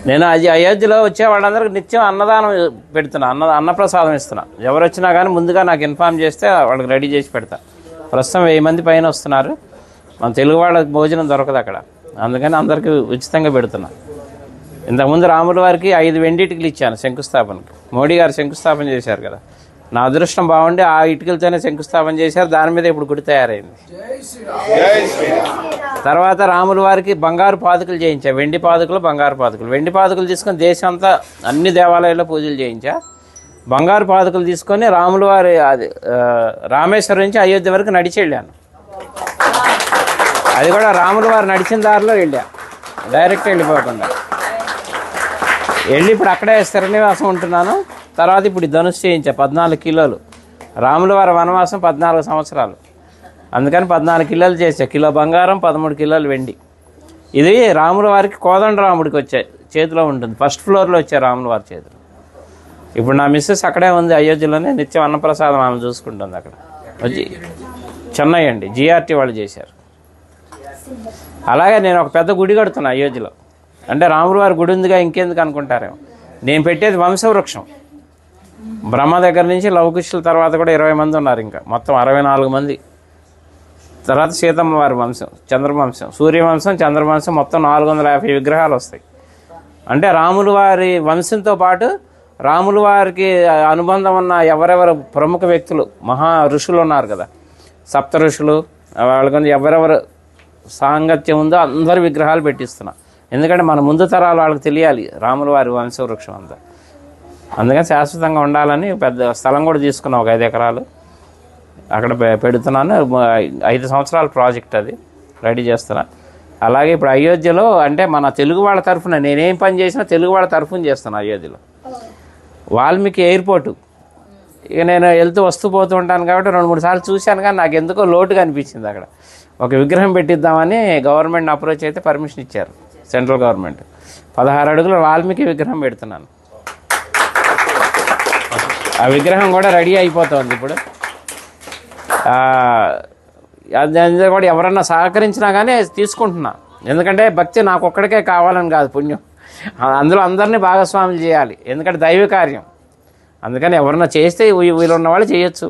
నేను అది అయోధ్యలో వచ్చే వాళ్ళందరికీ నిత్యం అన్నదానం పెడుతున్నా, అన్నప్రసాదం ఇస్తున్నా. ఎవరు వచ్చినా కానీ ముందుగా నాకు ఇన్ఫార్మ్ చేస్తే వాళ్ళకి రెడీ చేసి పెడతా. ప్రస్తుతం 1000 మంది పైన వస్తున్నారు. మన తెలుగు వాళ్ళకి భోజనం దొరకదు అక్కడ, అందుకని అందరికీ ఉచితంగా పెడుతున్నా. ఇంతకుముందు రాముల వారికి 5 వెండి ఇటుకలు ఇచ్చాను శంకుస్థాపనకి. మోడీ గారు శంకుస్థాపన చేశారు కదా, నా అదృష్టం బాగుండి ఆ ఇటుకలతోనే శంకుస్థాపన చేశారు. దాని మీద ఇప్పుడు గుడి తయారైంది. తర్వాత రాముల వారికి బంగారు పాదుకలు చేయించా, వెండి పాదుకలు బంగారు పాదుకలు. వెండి పాదుకలు తీసుకొని దేశం అంతా అన్ని దేవాలయాల్లో పూజలు చేయించా. బంగారు పాదుకలు తీసుకొని రాముల వారి అది రామేశ్వరం నుంచి అయోధ్య వరకు నడిచి వెళ్ళాను. అది కూడా రాముల వారు నడిచిన దారిలో వెళ్ళా, డైరెక్ట్ వెళ్ళిపోకుండా వెళ్ళి ఇప్పుడు అక్కడే స్థిరనివాసం ఉంటున్నాను. తర్వాత ఇప్పుడు ధనుసు చేయించా 14 కిలోలు. రాముల వారి వనవాసం 14 సంవత్సరాలు, అందుకని 14 కిలోలు చేసా. కిలో బంగారం 13 కిలోలు వెండి. ఇది రాముల వారికి కోదండరాముడికి వచ్చాయి చేతిలో ఉంటుంది, ఫస్ట్ ఫ్లోర్లో వచ్చాయి రాముల వారి చేతిలో. ఇప్పుడు నా మిస్సెస్ అక్కడే ఉంది అయోధ్యలోనే, నిత్యం అన్నప్రసాదం ఆమె చూసుకుంటుంది అక్కడ. వచ్చి చెన్నై అండి, జిఆర్టీ వాళ్ళు చేశారు. అలాగే నేను ఒక పెద్ద గుడి కడుతున్నా అయోధ్యలో. అంటే రాముల వారి గుడి ఉందిగా ఇంకెందుకు అనుకుంటారేమో. నేను పెట్టేది వంశవృక్షం. బ్రహ్మ దగ్గర నుంచి లవకుశుల తర్వాత కూడా 20 మంది ఉన్నారు, ఇంకా మొత్తం 64 మంది. తర్వాత సీతమ్మ వారి వంశం, చంద్రవంశం, సూర్యవంశం, చంద్రవంశం, మొత్తం 450 విగ్రహాలు వస్తాయి. అంటే రాముల వారి వంశంతో పాటు రాముల వారికి అనుబంధం ఉన్న ఎవరెవరు ప్రముఖ వ్యక్తులు, మహా ఋషులు ఉన్నారు కదా, సప్త ఋషులు, వాళ్ళకి ఎవరెవరు సాంగత్యం ఉందో అందరి విగ్రహాలు పెట్టిస్తున్నా. ఎందుకంటే మన ముందు తరాలు వాళ్ళకి తెలియాలి రాముల వారి వంశవృక్షం అంతా. అందుకని శాశ్వతంగా ఉండాలని పెద్ద స్థలం కూడా తీసుకున్నాం, ఒక 5 ఎకరాలు అక్కడ పెడుతున్నాను. 5 సంవత్సరాల ప్రాజెక్ట్ అది, రెడీ చేస్తున్నా. అలాగే ఇప్పుడు అయోధ్యలో అంటే మన తెలుగు వాళ్ళ తరఫున నేనేం పని చేసినా తెలుగు వాళ్ళ తరఫున చేస్తాను. అయోధ్యలో వాల్మీకి ఎయిర్పోర్టు, ఇక నేను వెళ్తూ వస్తూ పోతూ ఉంటాను కాబట్టి 2-3 సార్లు చూశాను, కానీ నాకు ఎందుకో లోటుగా అనిపించింది. అక్కడ ఒక విగ్రహం పెట్టిద్దామని గవర్నమెంట్ అప్రోచ్ అయితే పర్మిషన్ ఇచ్చారు, సెంట్రల్ గవర్నమెంట్. 16 అడుగుల వాల్మీకి విగ్రహం పెడుతున్నాను. ఆ విగ్రహం కూడా రెడీ అయిపోతుంది ఇప్పుడు. అది కూడా ఎవరన్నా సహకరించినా కానీ తీసుకుంటున్నా. ఎందుకంటే భక్తి నాకు ఒక్కడికే కావాలని కాదు, పుణ్యం అందులో అందరినీ భాగస్వాములు చేయాలి, ఎందుకంటే దైవ కార్యం. అందుకని ఎవరన్నా చేస్తే వీళ్ళున్న వాళ్ళు చేయొచ్చు.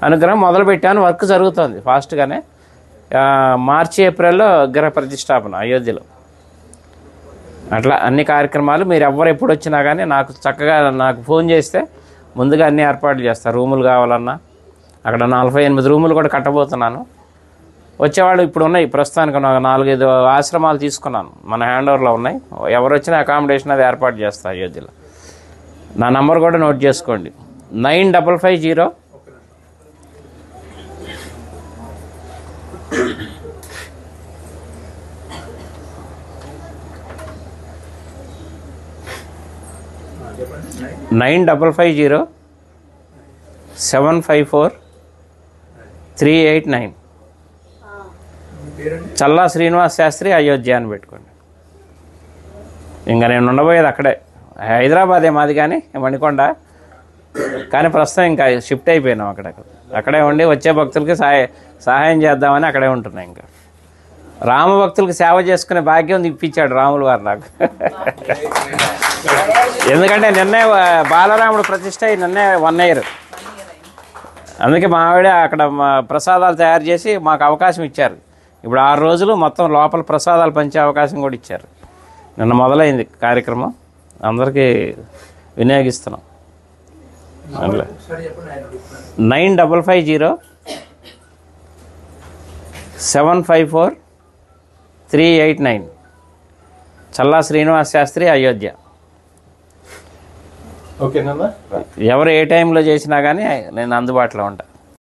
అనుగ్రహం మొదలుపెట్టాను, వర్క్ జరుగుతుంది ఫాస్ట్గానే. మార్చి ఏప్రిల్లో విగ్రహ ప్రతిష్టాపన అయోధ్యలో. అట్లా అన్ని కార్యక్రమాలు మీరు ఎవరు ఎప్పుడు వచ్చినా కానీ నాకు చక్కగా నాకు ఫోన్ చేస్తే ముందుగా అన్ని ఏర్పాట్లు చేస్తారు. రూములు కావాలన్నా అక్కడ 48 రూములు కూడా కట్టబోతున్నాను. వచ్చేవాళ్ళు ఇప్పుడు ఉన్నాయి, ప్రస్తుతానికి 4-5 ఆశ్రమాలు తీసుకున్నాను, మన హ్యాండ్ ఓవర్లో ఉన్నాయి. ఎవరు వచ్చినా అకామిడేషన్ అది ఏర్పాటు చేస్తా అయోధ్యలో. నా నంబర్ కూడా నోట్ చేసుకోండి, 9550 9550 754 389. చల్లా శ్రీనివాస్ శాస్త్రి అయోధ్య అని పెట్టుకోండి. ఇంకా నేను ఉండబోయేది అక్కడే, హైదరాబాదే మాది కానీ మణికొండ, కానీ ప్రస్తుతం ఇంకా షిఫ్ట్ అయిపోయినాం అక్కడే ఉండి వచ్చే భక్తులకి సహాయం చేద్దామని అక్కడే ఉంటున్నాయి. ఇంకా రామ భక్తులకు సేవ చేసుకునే భాగ్యం ఇప్పించాడు రాముల వారు నాకు. ఎందుకంటే నిన్నే బాలరాముడు ప్రతిష్ట నిన్నే 1 year. అందుకే మా ఆవిడ అక్కడ ప్రసాదాలు తయారు చేసి మాకు అవకాశం ఇచ్చారు. ఇప్పుడు 6 రోజులు మొత్తం లోపల ప్రసాదాలు పంచే అవకాశం కూడా ఇచ్చారు. నిన్న మొదలైంది కార్యక్రమం, అందరికీ వినియోగిస్తున్నాం. 9550 754 389. చల్లా శ్రీనివాస్ శాస్త్రి అయోధ్య. ఓకేనా? ఎవరు ఏ టైంలో చేసినా కానీ నేను అందుబాటులో ఉంటాను.